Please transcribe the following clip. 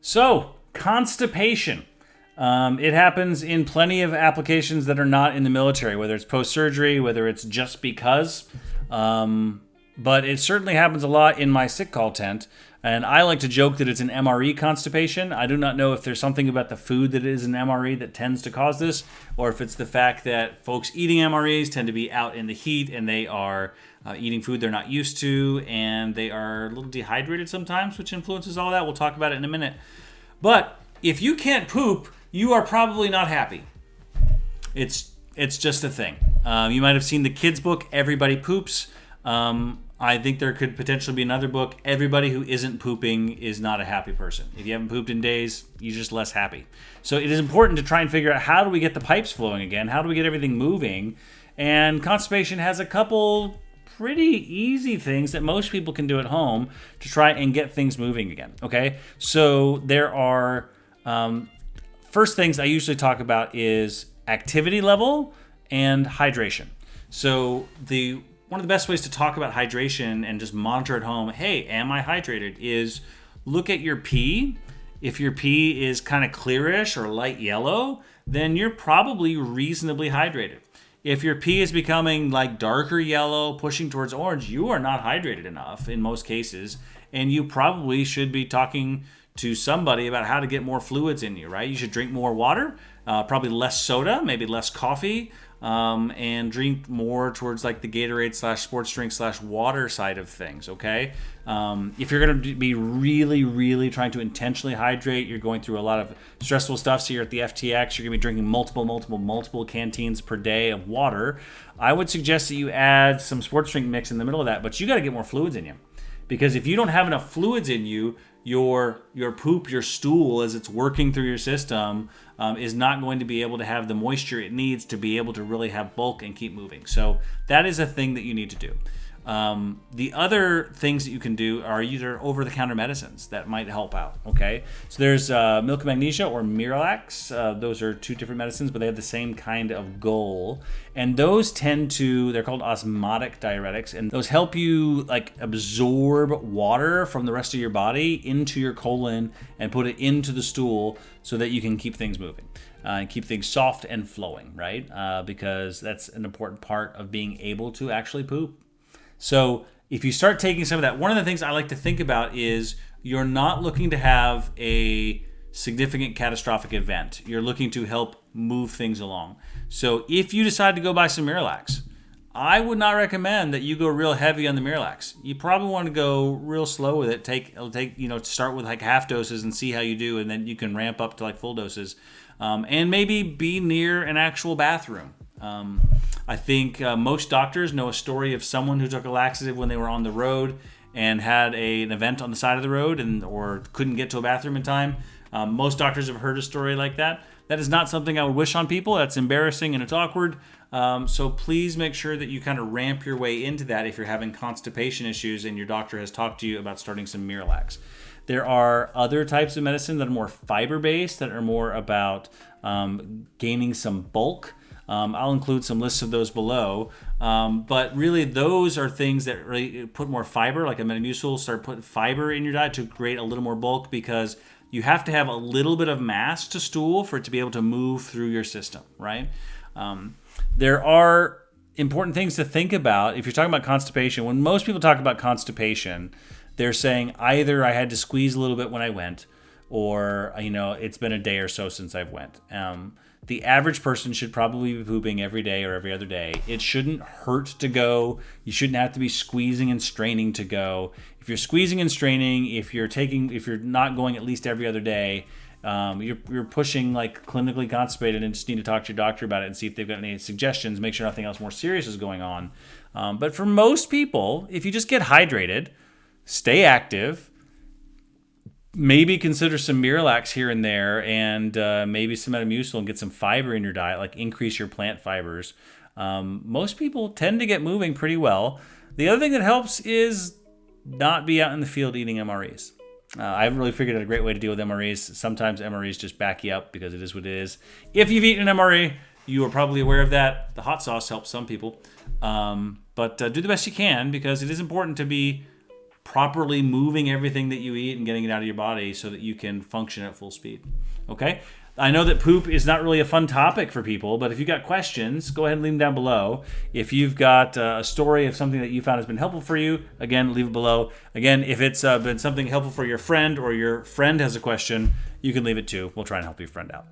So, constipation. It happens in plenty of applications that are not in the military, whether it's post-surgery, whether it's just because. But it certainly happens a lot in my sick call tent. And I like to joke that it's an MRE constipation. I do not know if there's something about the food that is an MRE that tends to cause this, or if it's the fact that folks eating MREs tend to be out in the heat and they are eating food they're not used to, and they are a little dehydrated sometimes, which influences all that. We'll talk about it in a minute. But if you can't poop, you are probably not happy. It's just a thing. You might have seen the kids' book, Everybody Poops. I think there could potentially be another book, Everybody Who Isn't Pooping Is Not a Happy Person. If you haven't pooped in days, you're just less happy. So it is important to try and figure out, how do we get the pipes flowing again? How do we get everything moving? And constipation has a couple pretty easy things that most people can do at home to try and get things moving again, okay? So there are, first things I usually talk about is activity level and hydration. So one of the best ways to talk about hydration and just monitor at home, hey, am I hydrated, is look at your pee. If your pee is kind of clearish or light yellow, then you're probably reasonably hydrated. If your pee is becoming like darker yellow, pushing towards orange, you are not hydrated enough in most cases, and you probably should be talking to somebody about how to get more fluids in you, right? You should drink more water, probably less soda, maybe less coffee, and drink more towards like the Gatorade / sports drink / water side of things, okay? If you're going to be really, really trying to intentionally hydrate, you're going through a lot of stressful stuff. So you're at the FTX, you're going to be drinking multiple canteens per day of water. I would suggest that you add some sports drink mix in the middle of that, but you got to get more fluids in you. Because if you don't have enough fluids in you, your poop, your stool, as it's working through your system, is not going to be able to have the moisture it needs to be able to really have bulk and keep moving. So that is a thing that you need to do. The other things that you can do are either over-the-counter medicines that might help out, okay? So there's Milk of Magnesia or Miralax. Those are two different medicines, but they have the same kind of goal. And those they're called osmotic diuretics, and those help you like absorb water from the rest of your body into your colon and put it into the stool so that you can keep things moving. And keep things soft and flowing, right? Because that's an important part of being able to actually poop. So if you start taking some of that, one of the things I like to think about is you're not looking to have a significant catastrophic event. You're looking to help move things along. So if you decide to go buy some Miralax, I would not recommend that you go real heavy on the Miralax. You probably want to go real slow with it. Start with like half doses and see how you do, and then you can ramp up to like full doses. And maybe be near an actual bathroom. I think most doctors know a story of someone who took a laxative when they were on the road and had an event on the side of the road or couldn't get to a bathroom in time. Most doctors have heard a story like that. That is not something I would wish on people. That's embarrassing and it's awkward. So please make sure that you kind of ramp your way into that if you're having constipation issues and your doctor has talked to you about starting some Miralax. There are other types of medicine that are more fiber-based, that are more about gaining some bulk. I'll include some lists of those below. But really, those are things that really put more fiber, like a Metamucil, start putting fiber in your diet to create a little more bulk, because you have to have a little bit of mass to stool for it to be able to move through your system, right? There are important things to think about if you're talking about constipation. When most people talk about constipation, they're saying either I had to squeeze a little bit when I went, or it's been a day or so since I've went. The average person should probably be pooping every day or every other day. It shouldn't hurt to go. You shouldn't have to be squeezing and straining to go. If you're squeezing and straining, if you're not going at least every other day, you're pushing like clinically constipated, and just need to talk to your doctor about it and see if they've got any suggestions. Make sure nothing else more serious is going on. But for most people, if you just get hydrated, stay active, maybe consider some Miralax here and there, and maybe some Metamucil, and get some fiber in your diet, like increase your plant fibers. Most people tend to get moving pretty well. The other thing that helps is not be out in the field eating MREs. I haven't really figured out a great way to deal with MREs. Sometimes MREs just back you up because it is what it is. If you've eaten an MRE, you are probably aware of that. The hot sauce helps some people. But do the best you can, because it is important to be properly moving everything that you eat and getting it out of your body so that you can function at full speed. Okay? I know that poop is not really a fun topic for people, but if you've got questions, go ahead and leave them down below. If you've got a story of something that you found has been helpful for you, again, leave it below. Again, if it's been something helpful for your friend or your friend has a question, you can leave it too. We'll try and help your friend out.